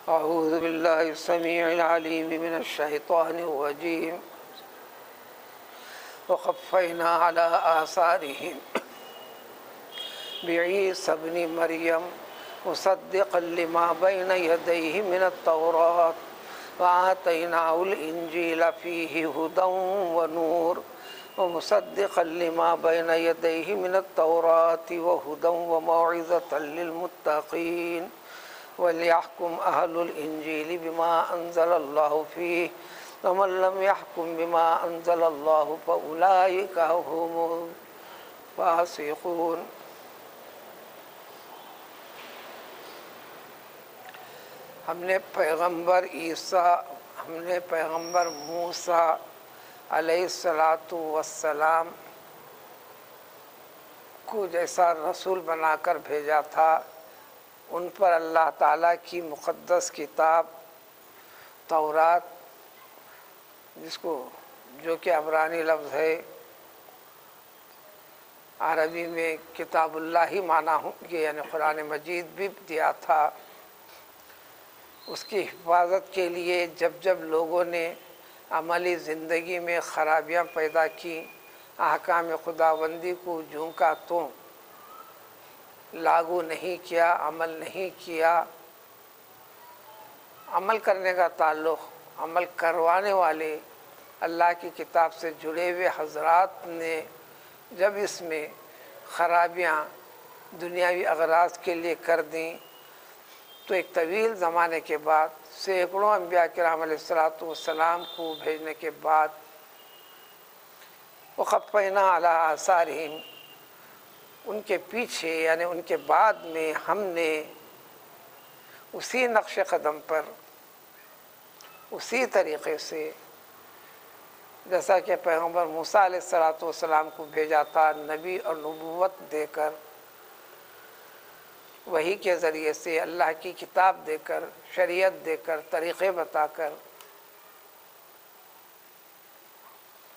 أعوذ بالله السميع العليم من الشيطان الرجيم وقفينا على آثارهم بعيسى ابن مريم مصدقا لما بين يديه من التوراة وآتيناه الإنجيل فيه هدى ونور ومصدقا لما بين يديه من التوراة وهدى وموعظة للمتقين وليحكم أهل الإنجيل بما أنزل الله فيه ومن لم يحكم بما أنزل الله فأولئك هم الفاسقون۔ ہم نے پیغمبر موسیٰ علیہ السلام کو جیسا رسول بنا کر بھیجا تھا، ان پر اللہ تعالیٰ کی مقدس کتاب تورات، جو کہ عبرانی لفظ ہے، عربی میں کتاب اللہ ہی معنی ہونگے، یعنی قرآن مجید بھی دیا تھا۔ اس کی حفاظت کے لیے جب لوگوں نے عملی زندگی میں خرابیاں پیدا کی، احکام خداوندی کو جوں کا توں لاگو نہیں کیا، عمل نہیں کیا، عمل کرنے کا تعلق عمل کروانے والے اللہ کی کتاب سے جڑے ہوئے حضرات نے جب اس میں خرابیاں دنیاوی اغراض کے لیے کر دیں، تو ایک طویل زمانے کے بعد، سینکڑوں انبیاء کرام علیہ السلام کو بھیجنے کے بعد، وقفینا علی آثارہم، ان کے پیچھے یعنی ان کے بعد میں ہم نے اسی نقش قدم پر، اسی طریقے سے جیسا کہ پیغمبر موسیٰ علیہ السلام کو بھیجا تھا، نبی اور نبوت دے کر، وحی کے ذریعے سے اللہ کی کتاب دے کر، شریعت دے کر، طریقے بتا کر،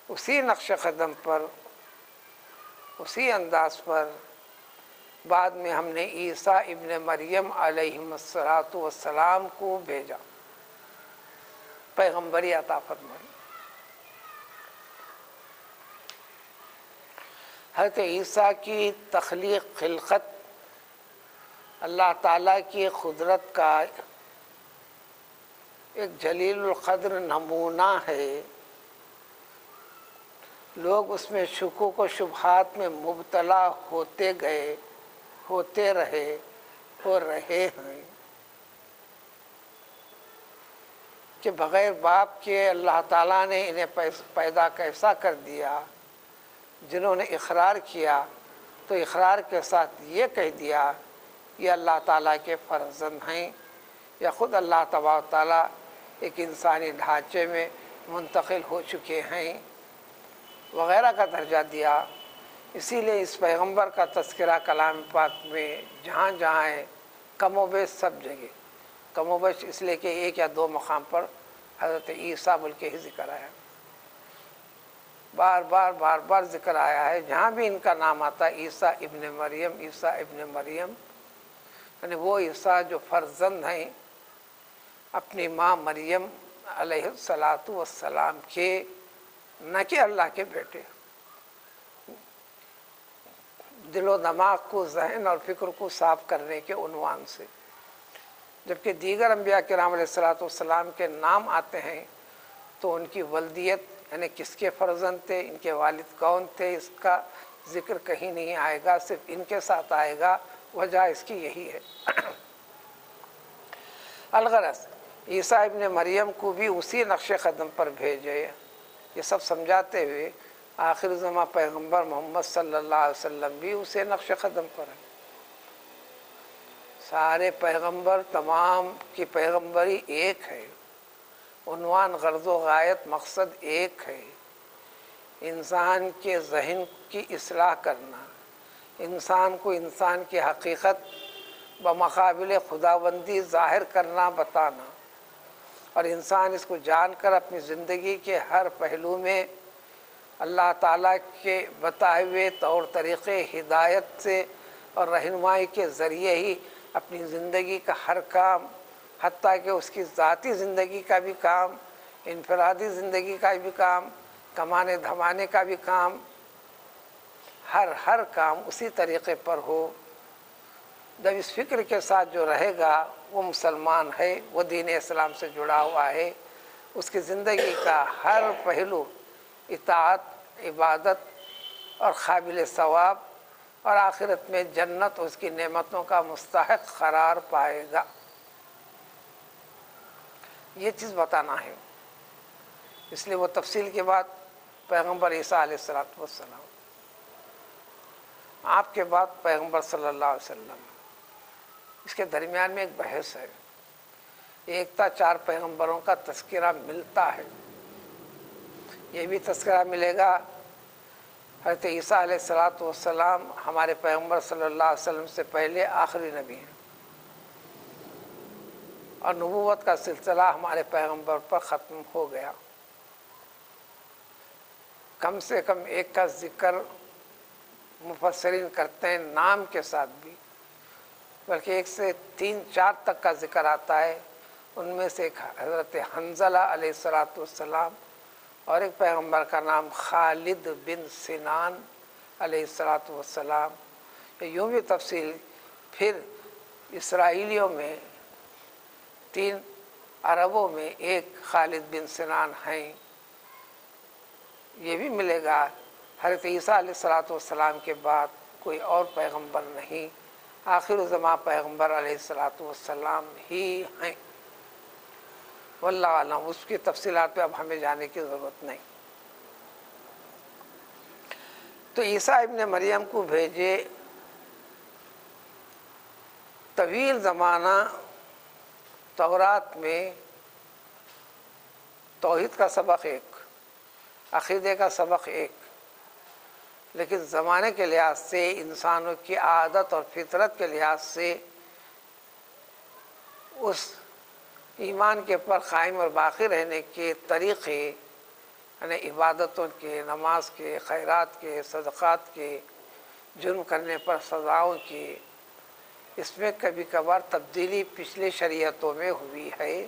اسی نقش قدم پر، اسی انداز پر بعد میں ہم نے عیسیٰ ابن مریم علیہ السلام کو بھیجا، پیغمبری عطا فرمائی۔ حضرت عیسیٰ کی تخلیق، خلقت اللہ تعالیٰ کی قدرت کا ایک جلیل القدر نمونہ ہے۔ لوگ اس میں شکوک و شبہات میں مبتلا ہوتے گئے، ہوتے رہے، ہو رہے ہیں کہ بغیر باپ کے اللہ تعالیٰ نے انہیں پیدا کیسا کر دیا۔ جنہوں نے اقرار کیا تو اقرار کے ساتھ یہ کہہ دیا یہ اللہ تعالیٰ کے فرزند ہیں، یا خود اللہ تبارک و تعالیٰ ایک انسانی ڈھانچے میں منتقل ہو چکے ہیں وغیرہ کا درجہ دیا۔ اسی لیے اس پیغمبر کا تذکرہ کلام پاک میں جہاں جہاں ہے، کم و بیش سب جگہ، کم و بیش اس لیے کہ ایک یا دو مقام پر حضرت عیسیٰ بول کے ہی ذکر آیا، بار بار ذکر آیا ہے۔ جہاں بھی ان کا نام آتا ہے عیسیٰ ابن مریم، عیسیٰ ابن مریم، یعنی وہ عیسیٰ جو فرزند ہیں اپنی ماں مریم علیہ السلام کے، نہ کہ اللہ کے بیٹے۔ دل و دماغ کو، ذہن اور فکر کو صاف کرنے کے عنوان سے، جبکہ دیگر انبیاء کرام علیہ السلام کے نام آتے ہیں تو ان کی ولدیت یعنی کس کے فرزند تھے، ان کے والد کون تھے، اس کا ذکر کہیں نہیں آئے گا، صرف ان کے ساتھ آئے گا۔ وجہ اس کی یہی ہے۔ الغرض عیسیٰ ابن مریم کو بھی اسی نقش قدم پر بھیجے، یہ سب سمجھاتے ہوئے آخر زمان پیغمبر محمد صلی اللہ علیہ وسلم بھی اسے نقش قدم پر ہیں۔ سارے پیغمبر، تمام کی پیغمبری ایک ہے، عنوان، غرض و غایت، مقصد ایک ہے، انسان کے ذہن کی اصلاح کرنا، انسان کو انسان کی حقیقت بمقابل خداوندی ظاہر کرنا، بتانا، اور انسان اس کو جان کر اپنی زندگی کے ہر پہلو میں اللہ تعالیٰ کے بتائے ہوئے طور طریقے ہدایت سے اور رہنمائی کے ذریعے ہی اپنی زندگی کا ہر کام حتیٰ کہ اس کی ذاتی زندگی کا بھی کام، انفرادی زندگی کا بھی کام، کمانے دھمانے کا بھی کام، ہر کام اسی طریقے پر ہو۔ جب اس فکر کے ساتھ جو رہے گا وہ مسلمان ہے، وہ دین اسلام سے جڑا ہوا ہے، اس کی زندگی کا ہر پہلو اطاعت، عبادت اور قابل ثواب اور آخرت میں جنت اس کی نعمتوں کا مستحق قرار پائے گا۔ یہ چیز بتانا ہے، اس لیے وہ تفصیل کے بعد پیغمبر عیسیٰ علیہ السلام، آپ کے بعد پیغمبر صلی اللہ علیہ وسلم، اس کے درمیان میں ایک بحث ہے۔ ایک تا 4 پیغمبروں کا تذکرہ ملتا ہے، یہ بھی تذکرہ ملے گا حضرت عیسیٰ علیہ السلام ہمارے پیغمبر صلی اللہ علیہ وسلم سے پہلے آخری نبی ہیں، اور نبوت کا سلسلہ ہمارے پیغمبر پر ختم ہو گیا۔ کم سے کم ایک کا ذکر مفسرین کرتے ہیں نام کے ساتھ بھی، بلکہ 1 سے 3 4 تک کا ذکر آتا ہے۔ ان میں سے ایک حضرت حنظلہ علیہ السلام، اور ایک پیغمبر کا نام خالد بن سنان علیہ السلام۔ یوں بھی تفصیل پھر اسرائیلیوں میں 3 عربوں میں ایک خالد بن سنان ہیں، یہ بھی ملے گا۔ حضرت عیسیٰ علیہ السلام کے بعد کوئی اور پیغمبر نہیں، آخر الزماں پیغمبر علیہ السلام ہی ہیں۔ واللہ اعلم، اس کی تفصیلات پہ اب ہمیں جانے کی ضرورت نہیں۔ تو عیسیٰ ابن مریم کو بھیجے، طویل زمانہ تورات میں توحید کا سبق ایک، عقیدے کا سبق ایک، لیکن زمانے کے لحاظ سے، انسانوں کی عادت اور فطرت کے لحاظ سے اس ایمان کے پر قائم اور باقی رہنے کے طریقے، یعنی عبادتوں کے، نماز کے، خیرات کے، صدقات کے، جرم کرنے پر سزاؤں کی، اس میں کبھی کبھار تبدیلی پچھلی شریعتوں میں ہوئی ہے،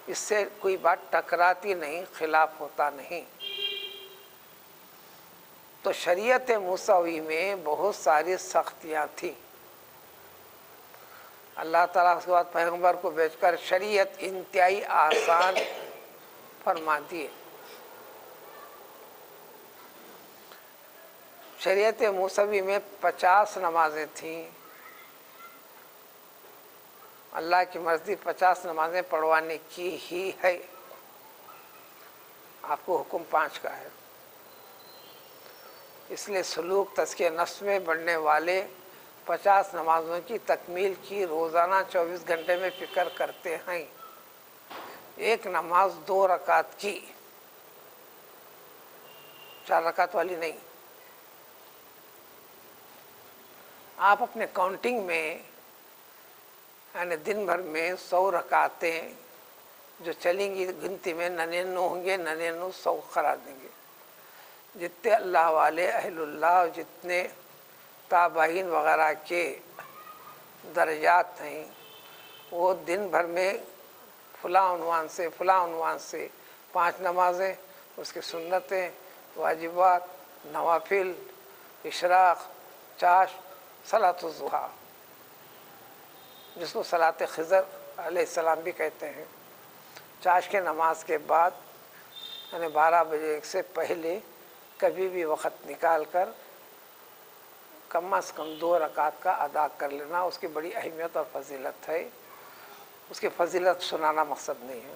اس سے کوئی بات ٹکراتی نہیں، خلاف ہوتا نہیں۔ تو شریعت موسوی میں بہت ساری سختیاں تھیں، اللہ تعالیٰ اس کے بعد پیغمبر کو بھیج کر شریعت انتہائی آسان فرما دیے۔ شریعت موسوی میں 50 نمازیں تھیں، اللہ کی مرضی 50 نمازیں پڑھوانے کی ہی ہے، آپ کو حکم 5 کا ہے۔ اس لیے سلوک تزکیہ نفس میں بڑھنے والے 50 نمازوں کی تکمیل کی روزانہ 24 گھنٹے میں فکر کرتے ہیں۔ ایک نماز 2 رکعت کی، 4 رکعت والی نہیں۔ آپ اپنے کاؤنٹنگ میں، یعنی دن بھر میں 100 رکعتیں جو چلیں گی گنتی میں 99 ہوں گے، 99 100 قرار دیں گے۔ جتنے اللہ والے اہل اللہ، جتنے تابعین وغیرہ کے درجات ہیں، وہ دن بھر میں فلاں عنوان سے فلاں عنوان سے 5 نمازیں، اس کی سنتیں، واجبات، نوافل، اشراق، چاشت، صلاۃ الضحیٰ، جس کو صلاۃ خضر علیہ السلام بھی کہتے ہیں۔ چاشت کے نماز کے بعد، یعنی 12 بجے سے پہلے کبھی بھی وقت نکال کر کم از کم 2 رکعت کا ادا کر لینا، اس کی بڑی اہمیت اور فضیلت ہے۔ اس کی فضیلت سنانا مقصد نہیں ہے۔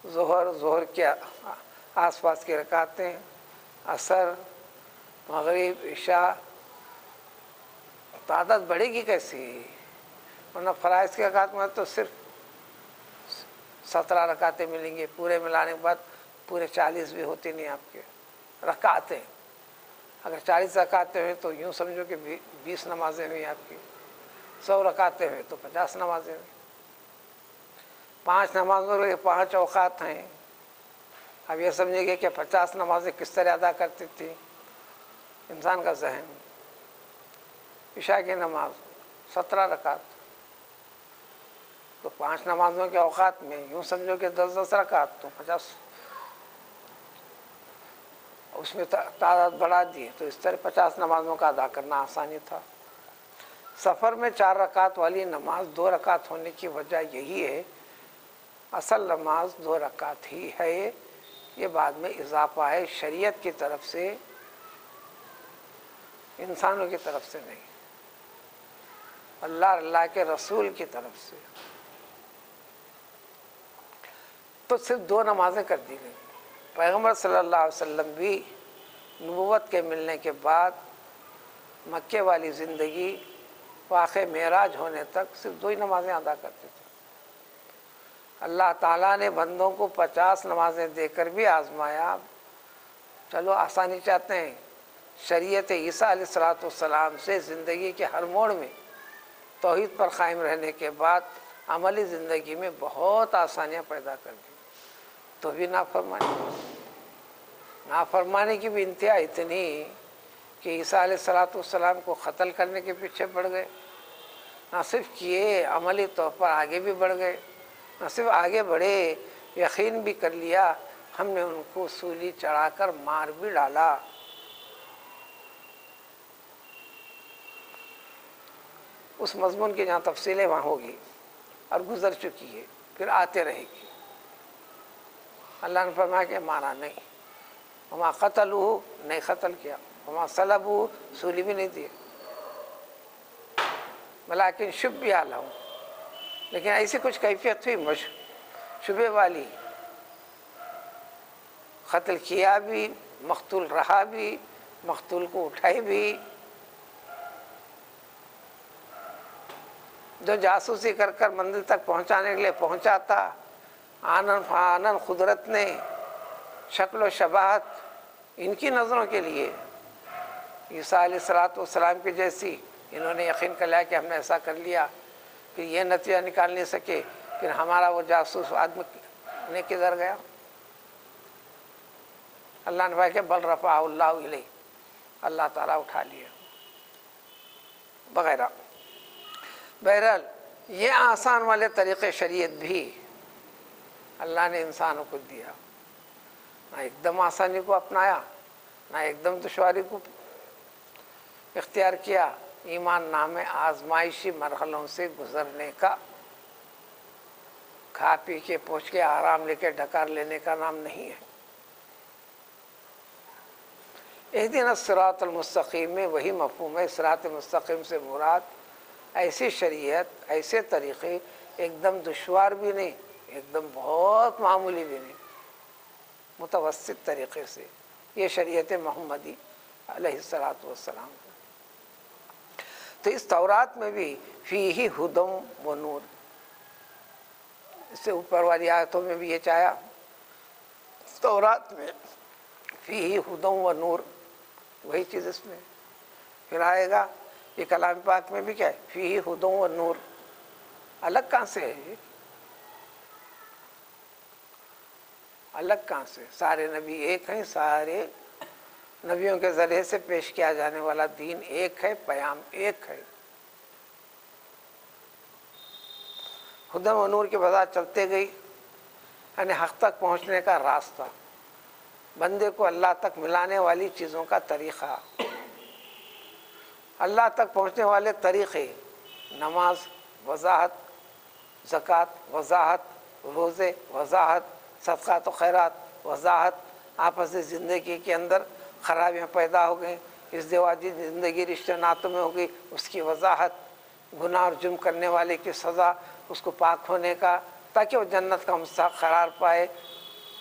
ظہر کے آس پاس کی رکعتیں، عصر، مغرب، عشاء، تعداد بڑھے گی کیسی؟ ورنہ فرائض کے رکعت میں تو صرف 17 رکعتیں ملیں گی، پورے ملانے کے بعد پورے 40 بھی ہوتی نہیں آپ کے رکعتیں۔ اگر 40 رکعتیں ہوئیں تو یوں سمجھو کہ 20 نمازیں ہوئیں آپ کی، 100 رکعتیں ہوئیں تو 50 نمازیں ہوئیں۔ 5 نمازوں کے 5 اوقات ہیں۔ اب یہ سمجھے گے کہ 50 نمازیں کس طرح ادا کرتی تھی انسان کا ذہن۔ عشاء کی نماز 17 رکعت، تو 5 نمازوں کے اوقات میں یوں سمجھو کہ 10 رکعت تو 50، اس میں تعداد بڑھا دی، تو اس طرح 50 نمازوں کا ادا کرنا آسانی تھا۔ سفر میں 4 رکعت والی نماز 2 رکعت ہونے کی وجہ یہی ہے، اصل نماز 2 رکعت ہی ہے، یہ بعد میں اضافہ ہے، شریعت کی طرف سے، انسانوں کی طرف سے نہیں، اللہ کے رسول کی طرف سے۔ تو صرف 2 نمازیں کر دی گئی۔ پیغمبر صلی اللہ علیہ وسلم بھی نبوت کے ملنے کے بعد مکے والی زندگی واقع معراج ہونے تک صرف 2 ہی نمازیں ادا کرتے تھے۔ اللہ تعالیٰ نے بندوں کو 50 نمازیں دے کر بھی آزمایا، چلو آسانی چاہتے ہیں، شریعت عیسیٰ علیہ السلام سے زندگی کے ہر موڑ میں توحید پر قائم رہنے کے بعد عملی زندگی میں بہت آسانیاں پیدا کر دی، تو بھی نافرمانی کی بھی انتہا اتنی کہ عیسیٰ علیہ السلام کو قتل کرنے کے پیچھے پڑ گئے، نہ صرف کیے، عملی طور پر آگے بھی بڑھ گئے، نہ صرف آگے بڑھے، یقین بھی کر لیا، ہم نے ان کو سولی چڑھا کر مار بھی ڈالا۔ اس مضمون کی جہاں تفصیلیں وہاں ہوگی اور گزر چکی ہے، پھر آتے رہے گی۔ اللہ نے فرمایا کہ مارا نہیں، وما قتلوہ، نہیں قتل کیا، وما صلبوہ، سولی بھی نہیں دی، ولیکن شبیہ لہم، لیکن ایسی کچھ کیفیت ہوئی شبہ والی، قتل کیا بھی، مقتول رہا بھی، مقتول کو اٹھائی بھی۔ جو جاسوسی کر کر منزل تک پہنچانے کے لیے پہنچا تھا، آنن فآنن قدرت نے شکل و شباہت ان کی نظروں کے لیے عیسیٰ علیہ السلام کی جیسی، انہوں نے یقین کر لیا کہ ہم نے ایسا کر لیا، پھر یہ نتیجہ نکال نہیں سکے، پھر ہمارا وہ جاسوس آدمی نے کدھر گیا؟ اللہ نے کہا کہ بل رفعہ اللہ الیہ، اللہ تعالیٰ اٹھا لیا وغیرہ۔ بہرحال یہ آسان والے طریقے شریعت بھی اللہ نے انسانوں کو دیا، نہ ایک دم آسانی کو اپنایا، نہ ایک دم دشواری کو اختیار کیا، ایمان نام آزمائشی مرحلوں سے گزرنے کا، کھا پی کے پوچھ کے آرام لے کے ڈکار لینے کا نام نہیں ہے۔ اہدنا الصراط المستقیم میں وہی مفہوم ہے، صراط مستقیم سے مراد ایسی شریعت، ایسے طریقے، ایک دم دشوار بھی نہیں، ایک دم بہت معمولی بھی نہیں، متوسط طریقے سے، یہ شریعت محمدی علیہ السلام۔ تو اس تورات میں بھی فیہ ہدی و نور، اس سے اوپر والی آیتوں میں بھی یہ چاہا، تورات میں فیہ ہدی و نور، وہی چیز اس میں پھر آئے گا۔ یہ کلام پاک میں بھی کیا ہے؟ فیہ ہدی و نور، الگ کہاں سے ہے یہ؟ الگ کہاں سے؟ سارے نبی ایک ہیں، سارے نبیوں کے ذریعے سے پیش کیا جانے والا دین ایک ہے، پیام ایک ہے۔ ہدی و نور کی وضاحت چلتے گئی، یعنی حق تک پہنچنے کا راستہ، بندے کو اللہ تک ملانے والی چیزوں کا طریقہ، اللہ تک پہنچنے والے طریقے، نماز وضاحت، زکوٰۃ وضاحت، روزے وضاحت، صدقات و خیرات وضاحت، آپسی زندگی کے اندر خرابیاں پیدا ہو گئیں، ازدواجی زندگی رشتہ ناتوں میں ہو گئی، اس کی وضاحت، گناہ اور جرم کرنے والے کی سزا، اس کو پاک ہونے کا تاکہ وہ جنت کا مستحق قرار پائے،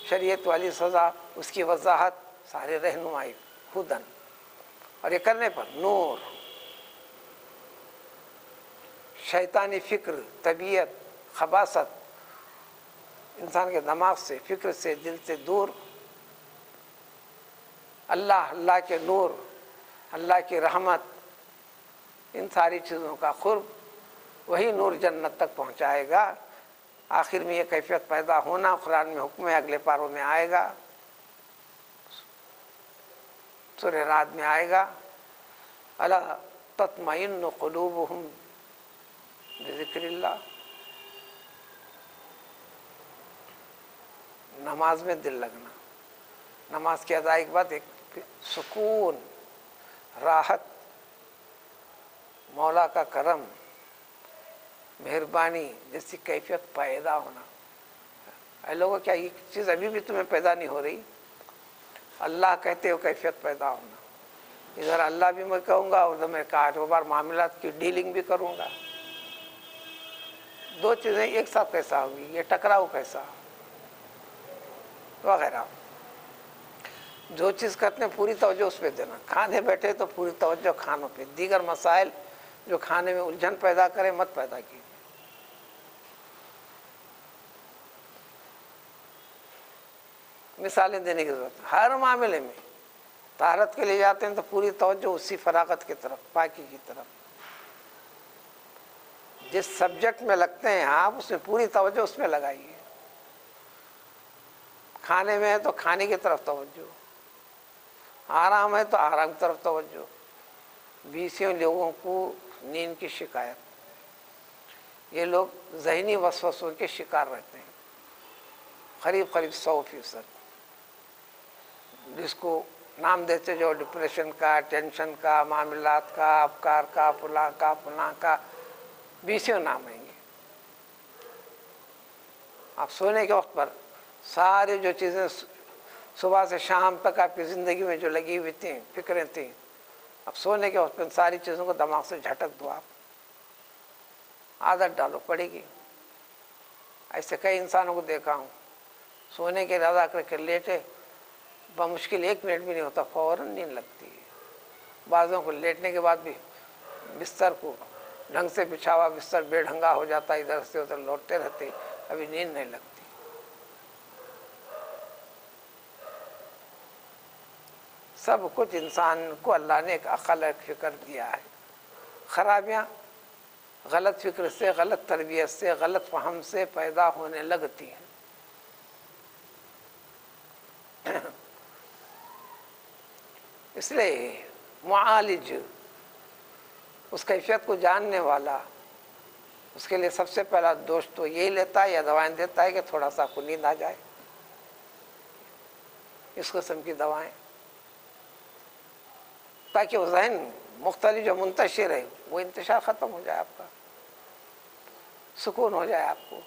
شریعت والی سزا، اس کی وضاحت، سارے رہنمائی، ہدن، اور یہ کرنے پر نور، شیطانی فکر، طبیعت، خباثت انسان کے دماغ سے، فکر سے، دل سے دور، اللہ کے نور، اللہ کی رحمت، ان ساری چیزوں کا قرب، وہی نور جنت تک پہنچائے گا۔ آخر میں یہ کیفیت پیدا ہونا قرآن میں حکم ہے، اگلے پاروں میں آئے گا، سورہ رعد میں آئے گا، الا تطمئن قلوبہم بذکر اللہ، نماز میں دل لگنا، نماز کی ادائی کے بعد ایک سکون، راحت، مولا کا کرم، مہربانی جیسی کیفیت پیدا ہونا۔ اے لوگوں، کیا یہ چیز ابھی بھی تمہیں پیدا نہیں ہو رہی؟ اللہ کہتے ہو کیفیت پیدا ہونا، ادھر اللہ بھی میں کہوں گا اور ادھر میں کاروبار معاملات کی ڈیلنگ بھی کروں گا، دو چیزیں ایک ساتھ کیسا ہوگی؟ یہ ٹکراؤ کیسا وغیرہ۔ جو چیز کرتے ہیں پوری توجہ اس پہ دینا، کھانے بیٹھے تو پوری توجہ کھانوں پہ، دیگر مسائل جو کھانے میں الجھن پیدا کرے مت پیدا کیجیے۔ مثالیں دینے کی ضرورت ہے ہر معاملے میں۔ طہارت کے لیے جاتے ہیں تو پوری توجہ اسی فراغت کی طرف، پاکی کی طرف۔ جس سبجیکٹ میں لگتے ہیں آپ اس میں پوری توجہ اس میں لگائیے۔ کھانے میں ہے تو کھانے کی طرف توجہ، آرام ہے تو آرام کی طرف توجہ۔ بیسوں لوگوں کو نیند کی شکایت، یہ لوگ ذہنی وسوسوں کے شکار رہتے ہیں، قریب 100%، جس کو نام دیتے جو ڈپریشن کا، ٹینشن کا، معاملات کا، افکار کا، فلاں کا، بیسوں نام آئیں گے۔ آپ سونے کے وقت پر سارے جو چیزیں صبح سے شام تک آپ کی زندگی میں جو لگی ہوئی تھیں، فکریں تھیں، اب سونے کے وقت پر ساری چیزوں کو دماغ سے جھٹک دو، آپ عادت ڈالو، پڑے گی۔ ایسے کئی انسانوں کو دیکھا ہوں، سونے کے ارادہ کر کے لیٹے، بمشکل 1 منٹ بھی نہیں ہوتا فوراً نیند لگتی ہے۔ بعضوں کو لیٹنے کے بعد بھی بستر کو ڈھنگ سے بچھا ہوا بستر بے ڈھنگا ہو جاتا ہے، ادھر سے ادھر لوٹتے رہتے، ابھی نیند نہیں لگتی۔ سب کچھ انسان کو اللہ نے ایک عقل، ایک فکر دیا ہے۔ خرابیاں غلط فکر سے، غلط تربیت سے، غلط فہم سے پیدا ہونے لگتی ہیں۔ اس لیے معالج، اس کیفیت کو جاننے والا، اس کے لیے سب سے پہلا دوست تو یہی لیتا ہے یا دوائیں دیتا ہے کہ تھوڑا سا آپ کو نیند آ جائے، اس قسم کی دوائیں، تاکہ وہ ذہن مختلف جو منتشر ہے وہ انتشار ختم ہو جائے، آپ کا سکون ہو جائے آپ کو۔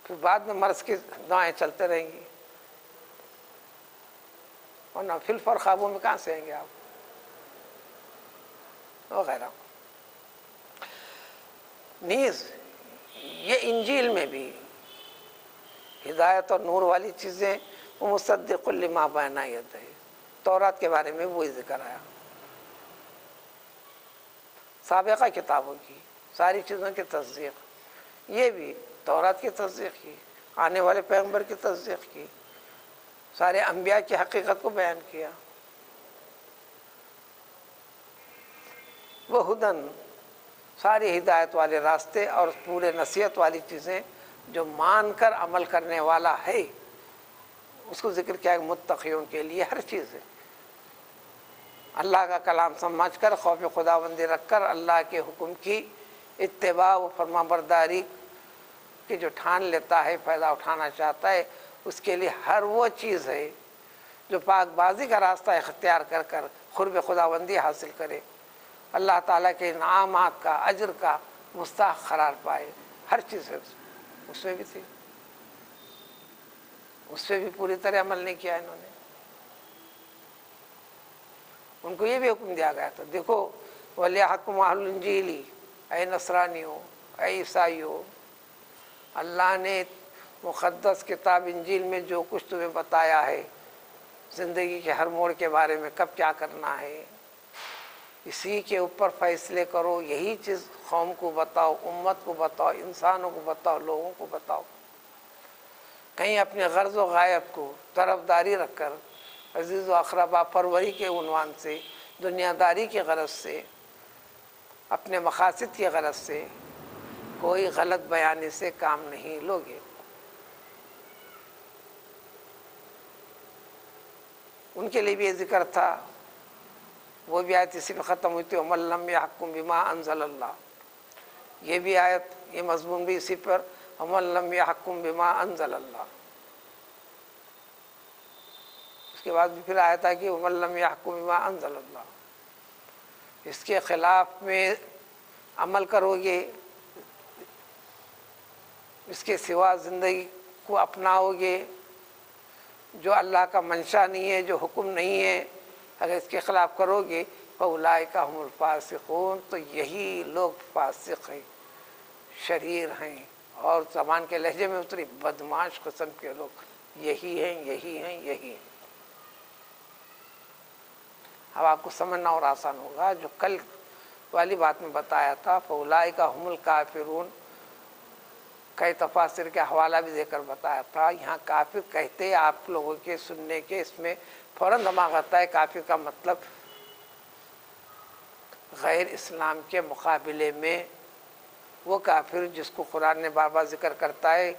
پھر بعد میں مرض کی دوائیں چلتے رہیں گی، ورنہ فی الفور خوابوں میں کہاں سے آئیں گے آپ وغیرہ۔ نیز یہ انجیل میں بھی ہدایت اور نور والی چیزیں، وہ مصدق لما بین یدیہ، تورات کے بارے میں وہی ذکر آیا، سابقہ کتابوں کی ساری چیزوں کی تصدیق، یہ بھی تورات کی تصدیق کی، آنے والے پیغمبر کی تصدیق کی، سارے انبیاء کی حقیقت کو بیان کیا۔ وہ ہدن، ساری ہدایت والے راستے اور پورے نصیحت والی چیزیں جو مان کر عمل کرنے والا ہے، اس کو ذکر کیا ہے متقیوں کے لیے ہر چیز ہے۔ اللہ کا کلام سمجھ کر، خوف خداوندی رکھ کر، اللہ کے حکم کی اتباع و فرما برداری کی جو ٹھان لیتا ہے، فائدہ اٹھانا چاہتا ہے، اس کے لیے ہر وہ چیز ہے جو پاک بازی کا راستہ اختیار کر کر قرب خداوندی حاصل کرے، اللہ تعالیٰ کے انعامات کا، اجر کا مستحق قرار پائے، ہر چیز ہے اس میں بھی تھی، اس پہ بھی پوری طرح عمل نہیں کیا انہوں نے۔ ان کو یہ بھی حکم دیا گیا تھا، دیکھو وَلْيَحْكُمْ أَهْلُ الْإِنْجِيلِ، اے نصرانیوں، اے عیسائیوں، اللہ نے مقدس کتاب انجیل میں جو کچھ تمہیں بتایا ہے زندگی کے ہر موڑ کے بارے میں، کب کیا کرنا ہے، اسی کے اوپر فیصلے کرو، یہی چیز قوم کو بتاؤ، امت کو بتاؤ، انسانوں کو بتاؤ، لوگوں کو بتاؤ۔ کہیں اپنے غرض و غایت کو طرفداری رکھ کر، عزیز و اقربا پروری کے عنوان سے، دنیا داری کی غرض سے، اپنے مقاصد کی غرض سے کوئی غلط بیانی سے کام نہیں لوگے۔ ان کے لیے بھی یہ ذکر تھا، وہ بھی آیت اسی میں ختم ہوئی تھی، وَمَن لَّمْ يَحْكُم بِمَا أَنزَلَ اللَّهُ، یہ بھی آیت، یہ مضمون بھی اسی پر، ومن لم یحکم بما انزل اللہ. اس کے بعد بھی پھر آیا تھا کہ ومن لم یحکم بما انزل اللہ. اس کے خلاف میں عمل کرو گے، اس کے سوا زندگی کو اپناؤ گے، جو اللہ کا منشا نہیں ہے، جو حکم نہیں ہے، اگر اس کے خلاف کرو گے فَأُولَٰئِکَ هُمُ الْفَاسِقُونَ، تو یہی لوگ فاسق ہیں، شریر ہیں، اور زبان کے لہجے میں اتری بدمعاش قسم کے لوگ یہی ہیں، یہی ہیں، یہی ہیں. اب آپ کو سمجھنا اور آسان ہوگا. جو کل والی بات میں بتایا تھا فَأُولَٰئِکَ هُمُ الْکَافِرُونَ، کئی تفاسیر کے حوالہ بھی دے کر بتایا تھا. یہاں کافر کہتے آپ لوگوں کے سننے کے اس میں فوراً دماغ آتا ہے کافر کا مطلب غیر اسلام کے مقابلے میں وہ کافر جس کو قرآن نے بار بار ذکر کرتا ہے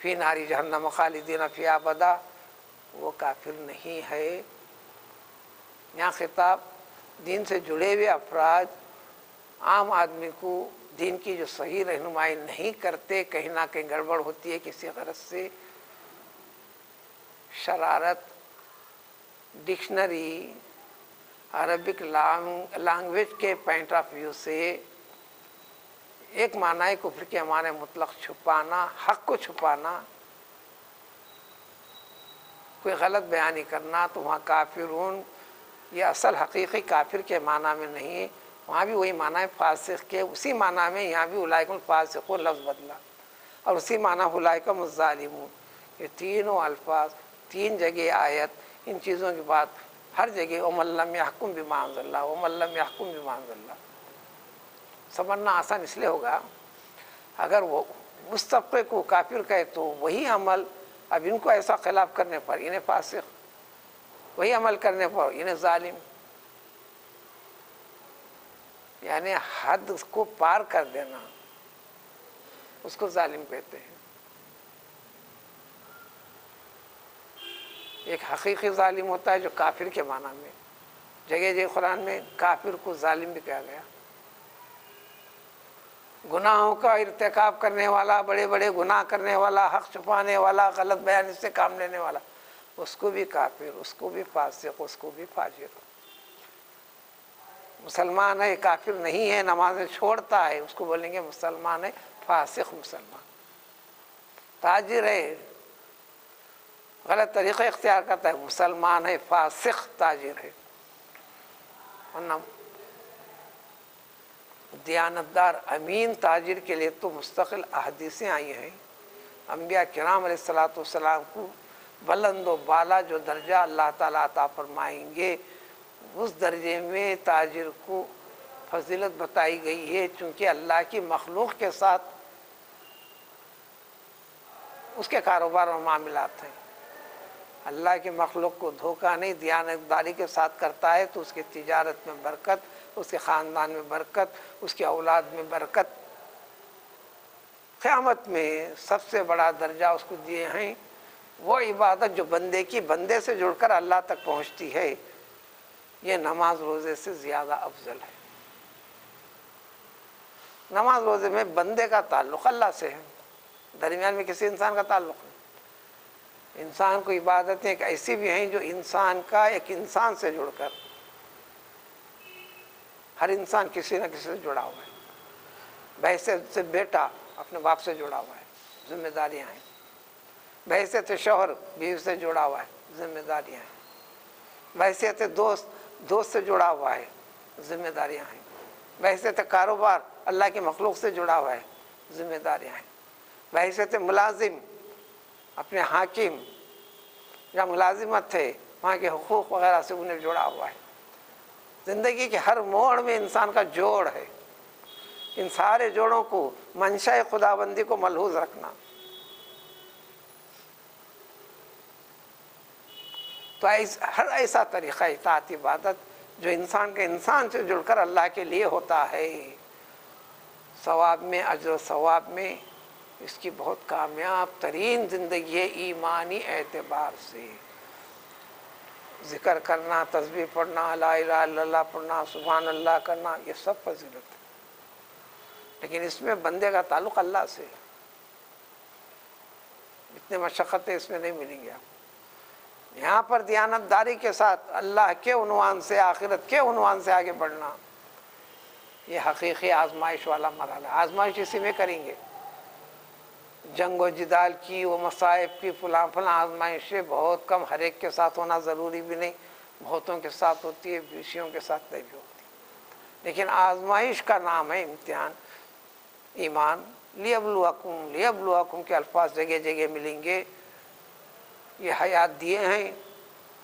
فی ناری جہنم خالدین فیہا ابدا، وہ کافر نہیں ہے. یہاں خطاب دین سے جڑے ہوئے افراد، عام آدمی کو دین کی جو صحیح رہنمائی نہیں کرتے، کہیں نہ کہیں گڑبڑ ہوتی ہے کسی غرض سے، شرارت، ڈکشنری، عربک لینگویج کے پوائنٹ آف ویو سے ایک معنی ہے کفر کے معنی مطلق چھپانا، حق کو چھپانا، کوئی غلط بیانی کرنا. تو وہاں کافرون یہ اصل حقیقی کافر کے معنی میں نہیں ہے، وہاں بھی وہی معنی ہے فاسق کے، اسی معنی میں یہاں بھی اولئک الفاسقون لفظ بدلا، اور اسی معنی اولئک الظالمون. یہ تینوں الفاظ تین جگہ آیت ان چیزوں کی بات ہر جگہ ومن لم یحکم بما انزل اللہ، ومن لم یحکم بما انزل اللہ. سمجھنا آسان اس لیے ہوگا اگر وہ اس طبقے کو کافر کہے تو وہی عمل اب ان کو ایسا خلاف کرنے پر انہیں فاسق، وہی عمل کرنے پر انہیں ظالم، یعنی حد کو پار کر دینا اس کو ظالم کہتے ہیں. ایک حقیقی ظالم ہوتا ہے جو کافر کے معنی میں، جگہ جگہ قرآن میں کافر کو ظالم بھی کہا گیا. گناہوں کا ارتکاب کرنے والا، بڑے بڑے گناہ کرنے والا، حق چھپانے والا، غلط بیان سے کام لینے والا، اس کو بھی کافر، اس کو بھی فاسق، اس کو بھی فاجر. مسلمان ہے کافر نہیں ہے، نمازیں چھوڑتا ہے، اس کو بولیں گے مسلمان ہے، فاسق مسلمان. تاجر ہے، غلط طریقہ اختیار کرتا ہے، مسلمان ہے، فاسق تاجر ہے. ورنہ دیانتدار امین تاجر کے لیے تو مستقل احادیثیں آئی ہیں. انبیاء کرام علیہ الصلوۃ والسلام کو بلند و بالا جو درجہ اللہ تعالیٰ عطا فرمائیں گے، اس درجے میں تاجر کو فضیلت بتائی گئی ہے، چونکہ اللہ کی مخلوق کے ساتھ اس کے کاروبار اور معاملات ہیں. اللہ کی مخلوق کو دھوکہ نہیں، دیانتداری کے ساتھ کرتا ہے تو اس کی تجارت میں برکت، اس کے خاندان میں برکت، اس کی اولاد میں برکت. قیامت میں سب سے بڑا درجہ اس کو دیے ہیں وہ عبادت جو بندے کی بندے سے جڑ کر اللہ تک پہنچتی ہے، یہ نماز روزے سے زیادہ افضل ہے. نماز روزے میں بندے کا تعلق اللہ سے ہے، درمیان میں کسی انسان کا تعلق نہیں. انسان کو عبادتیں ایک ایسی بھی ہیں جو انسان کا ایک انسان سے جڑ کر، ہر انسان کسی نہ کسی سے جڑا ہوا ہے. بحیثیت سے بیٹا اپنے باپ سے جڑا ہوا ہے، ذمہ داریاں ہیں. بحیثیت شوہر بیوی سے جڑا ہوا ہے، ذمہ داریاں ہیں. بحیثیت دوست سے جڑا ہوا ہے، ذمہ داریاں ہیں. بحیثیت کاروبار اللہ کی مخلوق سے جڑا ہوا ہے، ذمہ داریاں ہیں. بحیثیت ملازم اپنے حاکم یا ملازمت ہے وہاں کے حقوق وغیرہ سے انہیں جڑا ہوا ہے. زندگی کے ہر موڑ میں انسان کا جوڑ ہے. ان سارے جوڑوں کو منشاء خداوندی کو ملحوظ رکھنا. تو ہر ایسا طریقہ اطاعت عبادت جو انسان کے انسان سے جڑ کر اللہ کے لیے ہوتا ہے، ثواب میں، اجر و ثواب میں اس کی بہت کامیاب ترین زندگی ہے. ایمانی اعتبار سے ذکر کرنا، تسبیح پڑھنا، لا الہ الا اللہ پڑھنا، سبحان اللہ کرنا، یہ سب فضیلت ہے. لیکن اس میں بندے کا تعلق اللہ سے. اتنی مشقتیں اس میں نہیں ملیں گی آپ۔ یہاں پر دیانتداری کے ساتھ اللہ کے عنوان سے، آخرت کے عنوان سے آگے بڑھنا، یہ حقیقی آزمائش والا مرحلہ ہے۔ آزمائش اسی میں کریں گے، جنگ و جدال کی، وہ مصائب کی، فلاں آزمائشیں بہت کم، ہر ایک کے ساتھ ہونا ضروری بھی نہیں، بہتوں کے ساتھ ہوتی ہے، بیشیوں کے ساتھ نہیں بھی ہوتی، لیکن آزمائش کا نام ہے امتحان۔ ایمان، لیبلوکم، لیبلوکم کے الفاظ جگہ جگہ ملیں گے۔ یہ حیات دیے ہیں،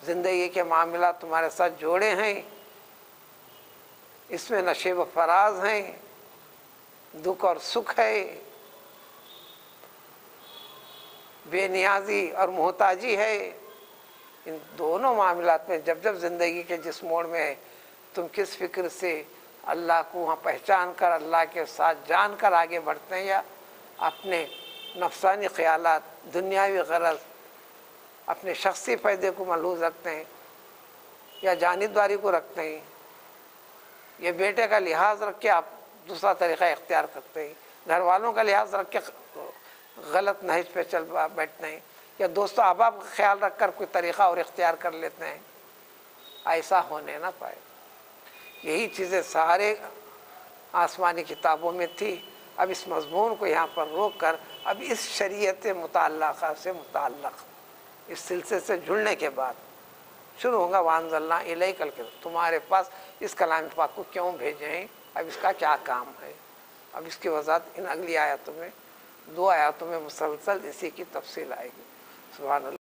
زندگی کے معاملات تمہارے ساتھ جوڑے ہیں، اس میں نشیب و فراز ہیں، دکھ اور سکھ ہے، بے نیازی اور محتاجی ہے۔ ان دونوں معاملات میں جب جب زندگی کے جس موڑ میں ہے، تم کس فکر سے اللہ کو وہاں پہچان کر اللہ کے ساتھ جان کر آگے بڑھتے ہیں، یا اپنے نفسانی خیالات، دنیاوی غرض، اپنے شخصی فائدے کو ملحوظ رکھتے ہیں، یا جانبداری کو رکھتے ہیں، یہ بیٹے کا لحاظ رکھ کے آپ دوسرا طریقہ اختیار کرتے ہیں، گھر والوں کا لحاظ رکھ کے غلط نہج پہ چل بیٹھتے ہیں، یا دوستو احباب کا خیال رکھ کر کوئی طریقہ اور اختیار کر لیتے ہیں۔ ایسا ہونے نہ پائے۔ یہی چیزیں سارے آسمانی کتابوں میں تھی۔ اب اس مضمون کو یہاں پر روک کر اب اس شریعت متعلقہ سے متعلق اس سلسلے سے جڑنے کے بعد شروع ہوگا وَأَنزَلْنَا إِلَيْكَ الْكِتَابَ، تمہارے پاس اس کلام پاک کو کیوں بھیجے ہیں، اب اس کا کیا کام ہے۔ اب اس کی وضاحت ان اگلی آیاتوں میں، 2 آیاتوں میں مسلسل اسی کی تفصیل آئے گی۔ سبحان اللہ۔